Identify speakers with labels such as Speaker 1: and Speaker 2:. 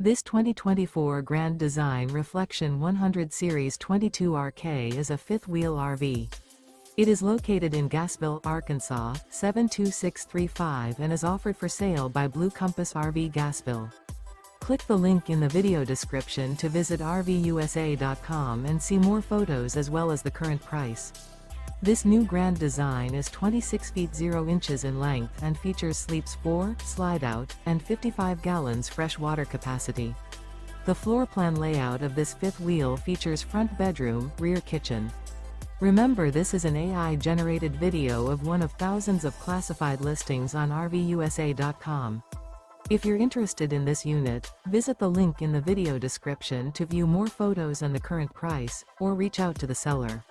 Speaker 1: This 2024 Grand Design Reflection 100 Series 22RK is a fifth-wheel RV. It is located in Gassville, Arkansas, 72635 and is offered for sale by Blue Compass RV Gassville. Click the link in the video description to visit RVUSA.com and see more photos as well as the current price. This new Grand Design is 26 feet 0 inches in length and features sleeps 4, slide-out, and 55 gallons fresh water capacity. The floor plan layout of this fifth wheel features front bedroom, rear kitchen. Remember, this is an AI-generated video of one of thousands of classified listings on RVUSA.com. If you're interested in this unit, visit the link in the video description to view more photos and the current price, or reach out to the seller.